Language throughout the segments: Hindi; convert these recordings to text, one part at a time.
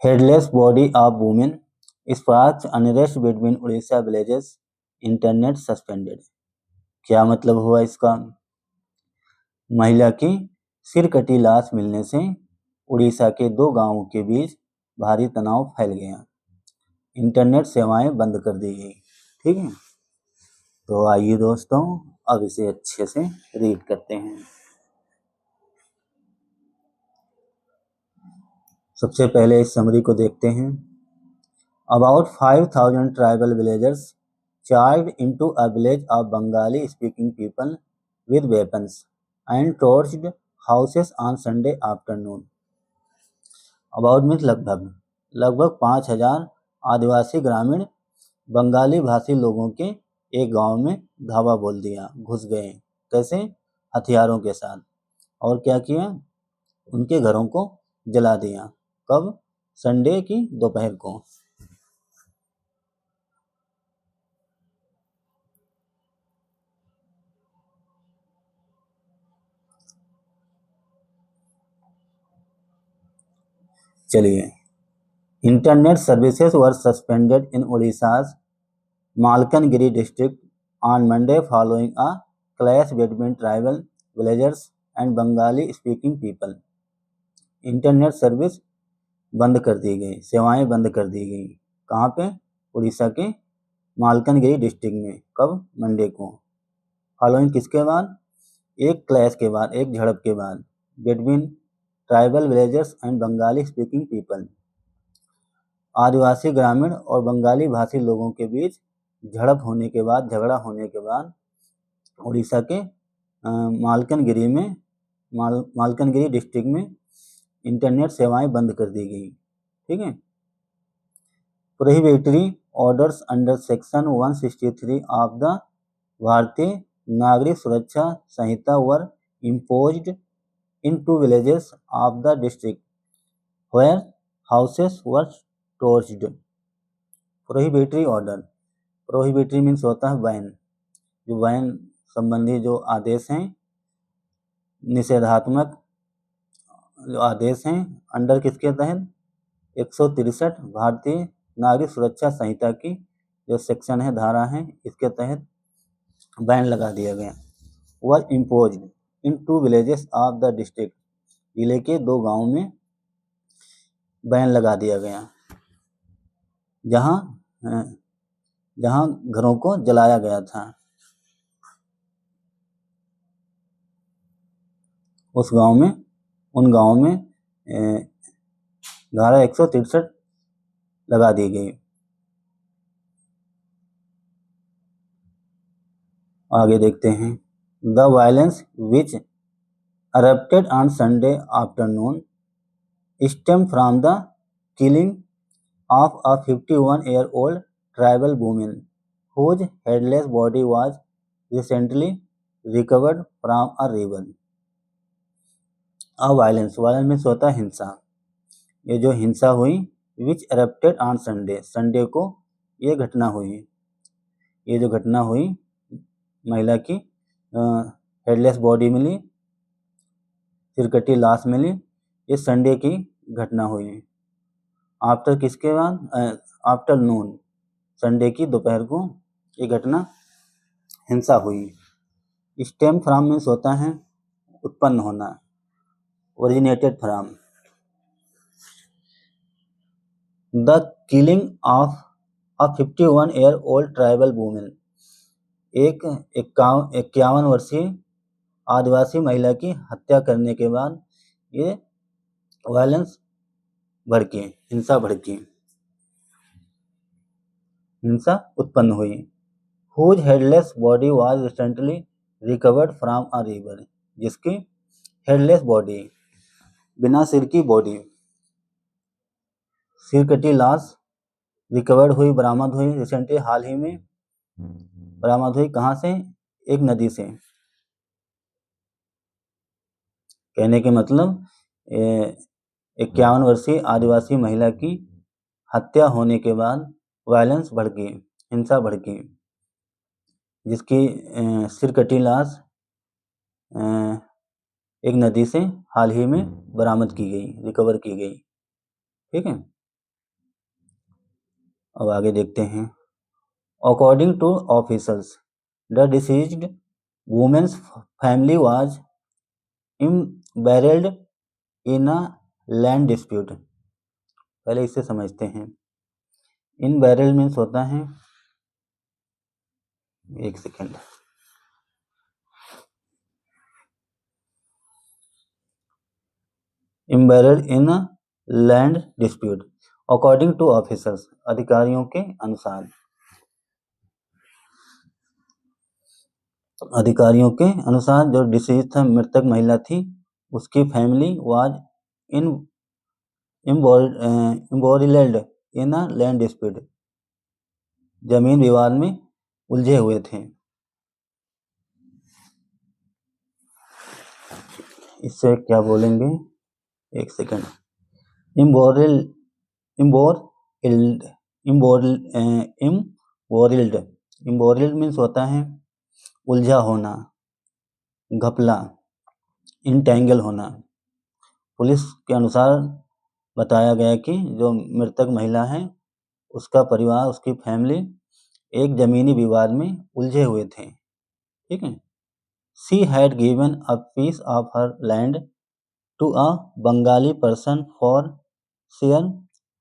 Headless body of women sparks unrest between Orissa villages, internet suspended. क्या मतलब हुआ इसका? महिला की सिर कटी लाश मिलने से उड़ीसा के 2 गांवों के बीच भारी तनाव फैल गया। इंटरनेट सेवाएं बंद कर दी गई। ठीक है, तो आइए दोस्तों अब इसे अच्छे से रीड करते हैं। सबसे पहले इस समरी को देखते हैं। About 5,000 tribal villagers charged into a village of Bengali-speaking people with weapons and torched houses on Sunday afternoon. About means लगभग 5,000 आदिवासी ग्रामीण बंगाली भाषी लोगों के एक गांव में धावा बोल दिया, घुस गए। कैसे? हथियारों के साथ। और क्या किया? उनके घरों को जला दिया। कब? संडे की दोपहर को। चलिए, internet services were suspended in Orissa's Malkangiri district on Monday following a clash between tribal villagers and Bengali speaking people. Internet service बंद कर दी गई, सेवाएं बंद कर दी गई। कहाँ पे? उड़ीसा के मालकानगिरी डिस्ट्रिक्ट में। कब? मंडे को। फॉलोइंग किसके बाद? एक क्लैश के बाद, एक झड़प के बाद। Between tribal villagers and Bengali speaking people, आदिवासी ग्रामीण और बंगाली भाषी लोगों के बीच झड़प होने के बाद, झगड़ा होने के बाद उड़ीसा के मालकानगिरी डिस्ट्रिक्ट में इंटरनेट सेवाएं बंद कर दी गई। ठीक है। Prohibitory orders under section 163 of the भारतीय नागरिक सुरक्षा संहिता वर imposed in 2 villages of the district where houses were torched. Prohibitory order, prohibitory means होता है बैन। जो बैन संबंधी जो आदेश हैं, निषेधात्मक जो आदेश हैं, अंडर किसके तहत? 163 भारतीय नागरिक सुरक्षा संहिता की जो सेक्शन है, धारा है, इसके तहत बैन लगा दिया गया। वह imposed in 2 villages of the district, जिले के 2 गांवों में बैन लगा दिया गया, जहां घरों को जलाया गया था। उन गांवों में धारा 163 लगा दी गई। आगे देखते हैं। The violence which erupted on Sunday afternoon stemmed from the killing of a 51-year-old tribal woman whose headless body was recently recovered from a river. Violence means होता है हिंसा। ये जो हिंसा हुई, विच erupted on Sunday, संडे को ये घटना हुई। ये जो घटना हुई, महिला की हेडलेस बॉडी मिली, सिरकटी लाश मिली, ये संडे की घटना हुई। आफ्टर किसके बाद? आफ्टर नून, संडे की दोपहर को ये घटना, हिंसा हुई। स्टेम फ्रॉम मीन्स होता है उत्पन्न होना, originated from. The killing of a 51-year-old tribal women, एक 51 वर्षीय आदिवासी महिला की हत्या करने के बाद ये वायलेंस भड़की, हिंसा भड़की, हिंसा उत्पन्न हुई। Whose headless body was recently recovered from a river, जिसकी हेडलेस बॉडी, बिना सिर की बॉडी, सिर कटी लाश रिकवर्ड हुई, बरामद हुई, रिसेंटली हाल ही में बरामद हुई। कहाँ से? एक नदी से। कहने के मतलब 51 वर्षीय आदिवासी महिला की हत्या होने के बाद वायलेंस भड़की, हिंसा भड़की, जिसकी सिर कटी लाश एक नदी से हाल ही में बरामद की गई, रिकवर की गई। ठीक है। अब आगे देखते हैं। According to officers the deceased women's family was embroiled in a land dispute. पहले इसे समझते हैं। इम्बैरेल्ड मीन्स होता है, एक second, embroiled in a land dispute according to officers, अधिकारियों के अनुसार। अधिकारियों के अनुसार जो डिसीज था, मृतक महिला थी, उसकी family was in embroiled in a land dispute, जमीन विवाद में उलझे हुए थे। इससे क्या बोलेंगे, एक सेकंड। इम्बोरिल इम्बोरिल्ड इम्बोरिल्ड इम्बोरिल्ड मीन्स होता है उलझा होना, घपला, इंटेंगल होना। पुलिस के अनुसार बताया गया कि जो मृतक महिला है, उसका परिवार, उसकी फैमिली एक जमीनी विवाद में उलझे हुए थे। ठीक है। She had given a piece of her land to a Bengali person for share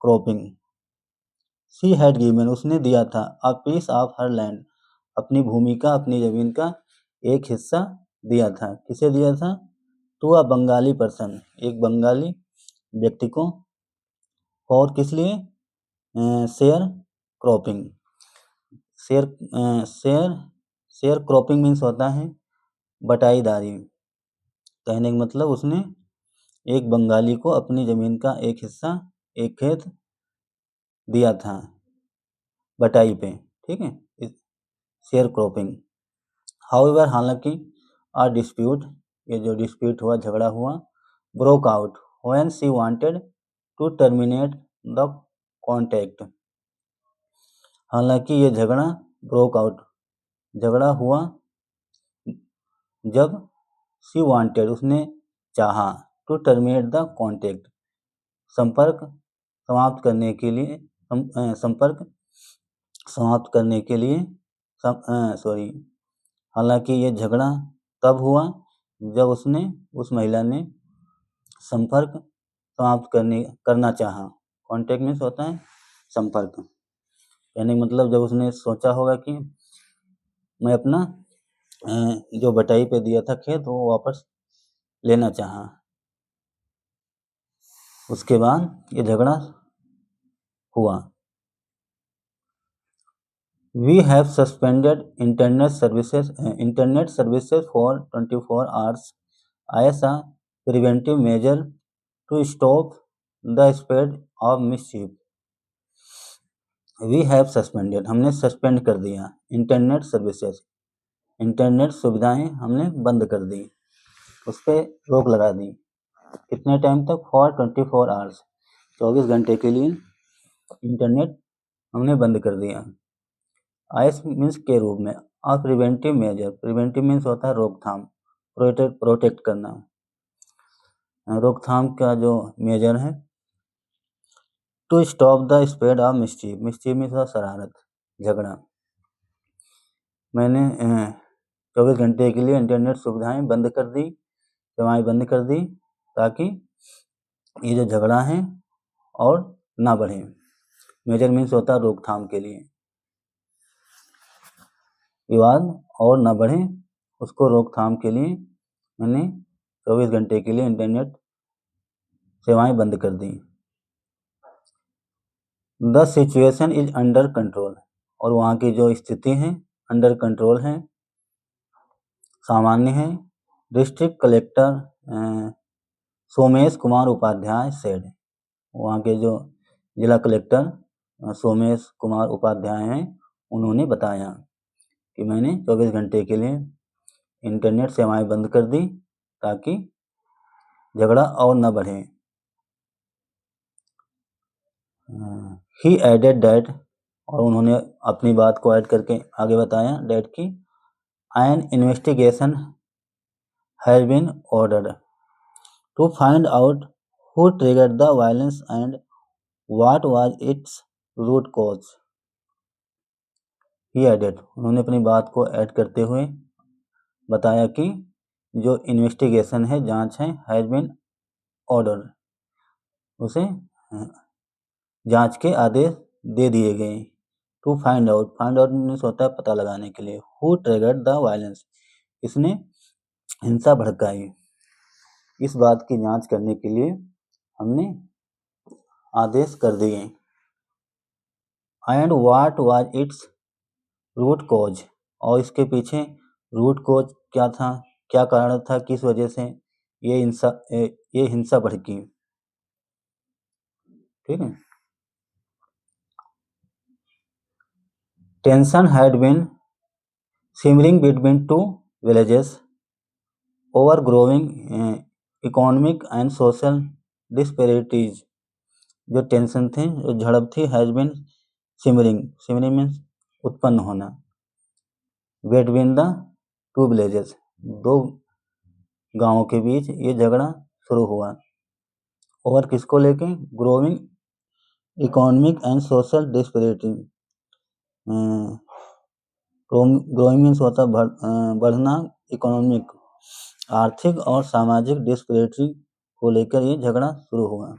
cropping. She had given, उसने दिया था, a piece of her land, अपनी भूमि का, अपनी जमीन का एक हिस्सा दिया था। किसे दिया था? टू अ बंगाली पर्सन, एक बंगाली व्यक्ति को। और किस लिए? Share cropping. Share share share cropping means होता है बटाईदारी। कहने का मतलब उसने एक बंगाली को अपनी जमीन का एक हिस्सा, एक खेत दिया था बटाई पे। ठीक है, शेयर क्रॉपिंग। हाउएवर, हालांकि, आ डिस्प्यूट, ये जो डिस्प्यूट हुआ, झगड़ा हुआ, broke out when she wanted to terminate the contract. हालांकि ये झगड़ा ब्रोक आउट, झगड़ा हुआ जब शी वांटेड, उसने चाहा, टू टर्मिनेट द कॉन्ट्रैक्ट, संपर्क समाप्त करने के लिए, संपर्क समाप्त करने के लिए, सॉरी। हालांकि ये झगड़ा तब हुआ जब उसने, उस महिला ने संपर्क समाप्त करना चाहा। कॉन्टैक्ट मीन्स होता है संपर्क। कहने का मतलब जब उसने सोचा होगा कि मैं अपना जो बटाई पे दिया था खेत, वो वापस लेना चाहा। उसके बाद ये झगड़ा हुआ। We have suspended internet services for 24 hours as a preventive measure to stop the spread of mischief. We have suspended, हमने सस्पेंड कर दिया, इंटरनेट सर्विसेज, इंटरनेट सुविधाएं हमने बंद कर दी, उस पर रोक लगा दी। कितने टाइम तक? फॉर 24 आवर्स, 24 घंटे के लिए इंटरनेट हमने बंद कर दिया। आइस मीन्स के रूप में। और प्रिवेंटिव मेजर, प्रिवेंटिव मीन्स होता है रोकथाम, प्रोटेक्ट करना। रोकथाम का जो मेजर है। To stop the spread of mischief, mischief means शरारत, झगड़ा। मैंने 24 घंटे के लिए इंटरनेट सुविधाएं बंद कर दी, सेवाएं बंद कर दी, ताकि ये जो झगड़ा है और ना बढ़े। मेजर मीन्स होता है रोकथाम के लिए, विवाद और ना बढ़े, उसको रोकथाम के लिए मैंने 24 घंटे के लिए इंटरनेट सेवाएं बंद कर दी। The situation is under control, और वहाँ की जो स्थिति है अंडर कंट्रोल है, सामान्य है। District collector Somesh Kumar Upadhyay said, वहाँ के जो जिला कलेक्टर सोमेश कुमार उपाध्याय हैं, उन्होंने बताया कि मैंने 24 घंटे के लिए इंटरनेट सेवाएं बंद कर दी ताकि झगड़ा और न बढ़े। ही एडेड डैट, और उन्होंने अपनी बात को ऐड करके आगे बताया डैट की, an investigation has been ordered to find out who triggered the violence and what was its root cause. He added, उन्होंने अपनी बात को ऐड करते हुए बताया कि जो इन्वेस्टिगेशन है, जांच है, हैज बीन ऑर्डर, उसे जांच के आदेश दे दिए गए। टू फाइंड आउट मीन्स होता है पता लगाने के लिए। हु ट्रिगर्ड द वायलेंस, इसने हिंसा भड़काई, इस बात की जांच करने के लिए हमने आदेश कर दिए। And what was its root cause, और इसके पीछे रूट कॉज क्या था, क्या कारण था, किस वजह से ये हिंसा भड़की। ठीक है। Tension had been simmering between two villages over growing economic and social disparities, जो टेंशन थे, जो झड़प थी, हैज बीन सिमरिंग मीन्स उत्पन्न होना, बिटवीन द टू विलेजेस, दो गांवों के बीच ये झगड़ा शुरू हुआ। और किसको लेके, growing economic and social disparity, growing means होता बढ़ना, इकोनॉमिक आर्थिक और सामाजिक डिस्पेरिटी को लेकर ये झगड़ा शुरू हुआ।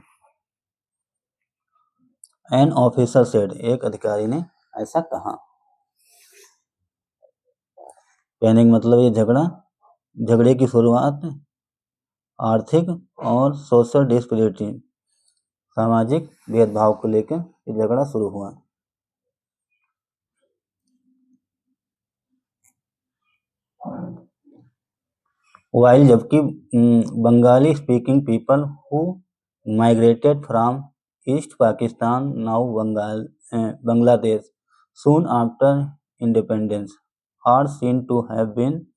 एन ऑफिसर सेड, एक अधिकारी ने ऐसा कहा। कहने का मतलब ये झगड़े की शुरुआत आर्थिक और सोशल डिस्पेरिटी, सामाजिक भेदभाव को लेकर ये झगड़ा शुरू हुआ। वाइल, जबकि Bengali speaking people who migrated from east Pakistan now Bangladesh soon after independence are seen to have been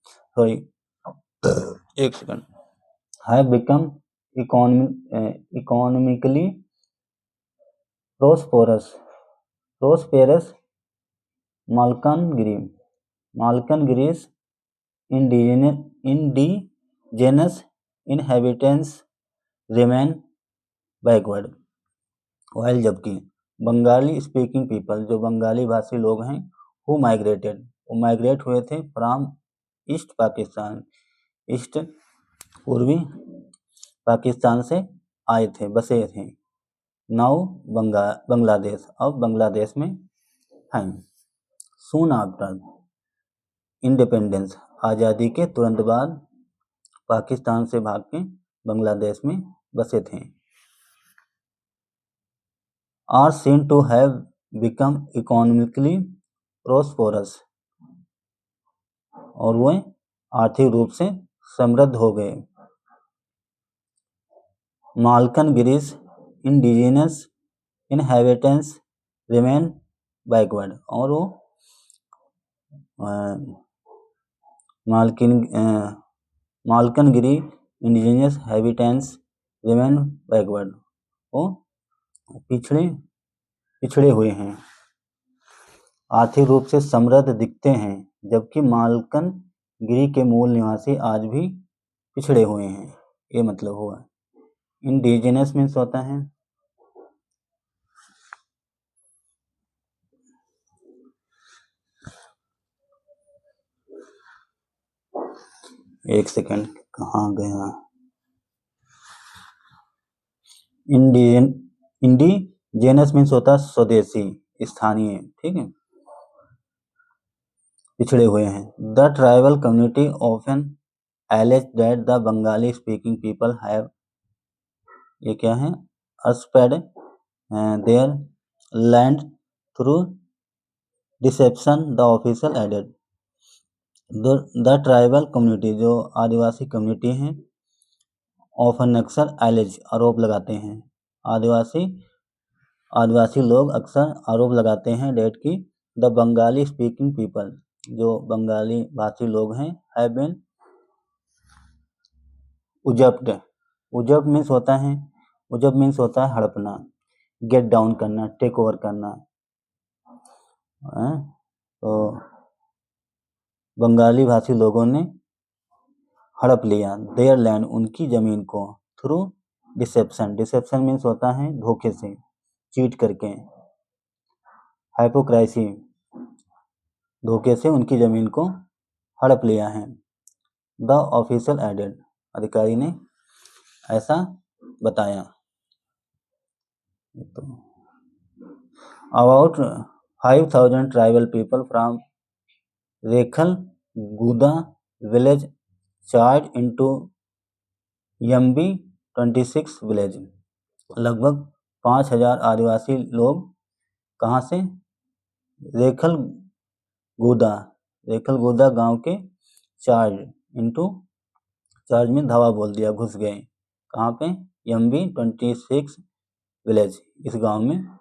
have become economically prosperous. Malkangiri's indigenous inhabitants remain backward. while, जबकि बंगाली स्पीकिंग पीपल, जो बंगाली भाषी लोग हैं, हु माइग्रेटेड, वो माइग्रेट हुए थे फ्रॉम ईस्ट पाकिस्तान, ईस्ट पूर्वी पाकिस्तान से आए थे, बसे थे। नाउ बांग्लादेश, अब बांग्लादेश में हैं। सून आफ्टर इंडिपेंडेंस, आज़ादी के तुरंत बाद पाकिस्तान से भाग के बांग्लादेश में बसे थे। Are seen to have become economically prosperous, और वो आर्थिक रूप से समृद्ध हो गए। Malkangiri's indigenous inhabitants remain backward, और वो Malkangiri indigenous habitants remain backward, वो पिछड़े हुए हैं, आर्थिक रूप से समृद्ध दिखते हैं, जबकि मालकनगिरी के मूल निवासी आज भी पिछड़े हुए हैं, ये मतलब हुआ। इंडिजिनस मीन्स होता है एक सेकंड, कहाँ गया, इंडिजिनस मीन्स होता है स्वदेशी, स्थानीय। ठीक है, पिछड़े हुए हैं। The tribal community often allege that the Bengali speaking people have, ये क्या है, usurped their land through deception, the official aided. The tribal community, जो आदिवासी कम्युनिटी हैं, ऑफन अक्सर एलेज आरोप लगाते हैं, आदिवासी लोग अक्सर आरोप लगाते हैं डेट की द बंगाली स्पीकिंग पीपल, जो बंगाली भाषी लोग हैं, हैव बीन उजप्ट मीन्स होता है, उजप्ट मीन्स होता है हड़पना, गेट डाउन करना, टेक ओवर करना। तो बंगाली भाषी लोगों ने हड़प लिया देयर लैंड, उनकी जमीन को, थ्रू डिसेप्शन मीन्स होता है धोखे से, चीट करके। हाइपोक्रासी धोखे से उनकी ज़मीन को हड़प लिया है। द ऑफिशियल एडेड, अधिकारी ने ऐसा बताया। तो अबाउट 5,000 ट्राइबल पीपल फ्रॉम रेखल गुदा विलेज चार्ज इनटू यम्बी 26 विलेज। लगभग 5,000 आदिवासी लोग कहाँ से? रेखल गुदा गांव के चार्ज में धावा बोल दिया, घुस गए। कहाँ पे? यम्बी 26 विलेज, इस गांव में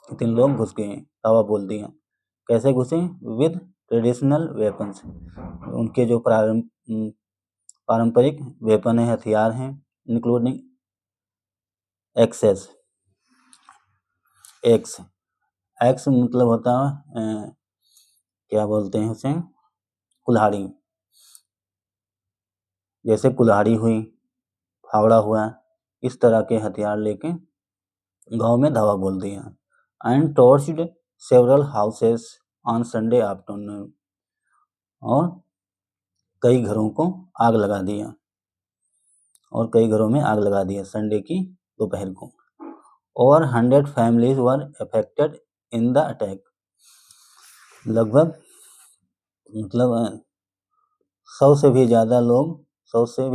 3 लोग घुस गए, धावा बोल दिया। कैसे घुसे? विद ट्रेडिशनल वेपन्स, उनके जो पारंपरिक वेपन है, हथियार हैं, इंक्लूडिंग एक्सेस। एक्स मतलब होता है क्या बोलते हैं उसे? कुल्हाड़ी। जैसे कुल्हाड़ी हुई, फावड़ा हुआ, इस तरह के हथियार लेके गांव में धावा बोल दिया। And torched several houses on Sunday afternoon, और कई घरों को आग लगा दिया, और कई घरों में आग लगा दिया संडे की दोपहर को। Over 100 families were affected in the attack. लगभग मतलब 100 से भी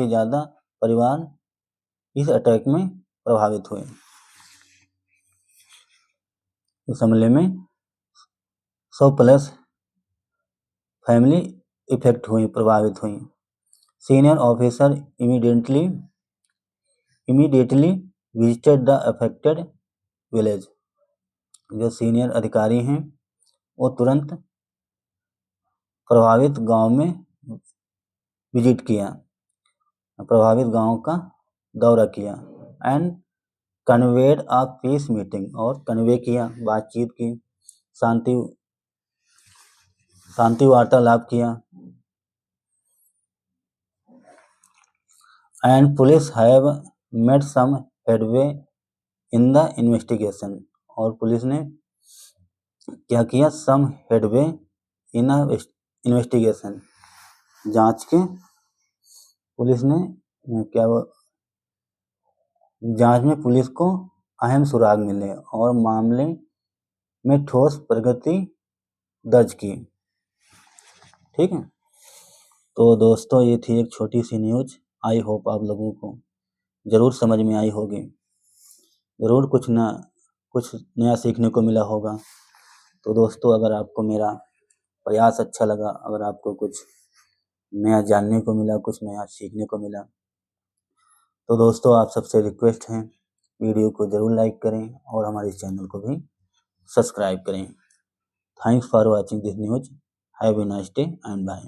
ज़्यादा परिवार इस अटैक में प्रभावित हुए। इस हमले में 100+ फैमिली इफेक्ट हुई, प्रभावित हुई। Senior officer immediately visited the affected village. जो सीनियर अधिकारी हैं वो तुरंत प्रभावित गांव में विजिट किया, प्रभावित गांव का दौरा किया। And convened a peace meeting, और कन्वे किया, बातचीत की, शांति वार्तालाप किया। And police have made some headway in the investigation, और पुलिस ने क्या किया? सम हेडवे इन इन्वेस्टिगेशन, जांच के, पुलिस ने जांच में पुलिस को अहम सुराग मिले और मामले में ठोस प्रगति दर्ज की। ठीक है, तो दोस्तों ये थी एक छोटी सी न्यूज। आई होप आप लोगों को ज़रूर समझ में आई होगी, ज़रूर कुछ नया सीखने को मिला होगा। तो दोस्तों अगर आपको मेरा प्रयास अच्छा लगा, अगर आपको कुछ नया जानने को मिला, कुछ नया सीखने को मिला, तो दोस्तों आप सबसे रिक्वेस्ट है, वीडियो को ज़रूर लाइक करें और हमारे चैनल को भी सब्सक्राइब करें। Thanks for watching this news. Have a nice day and bye.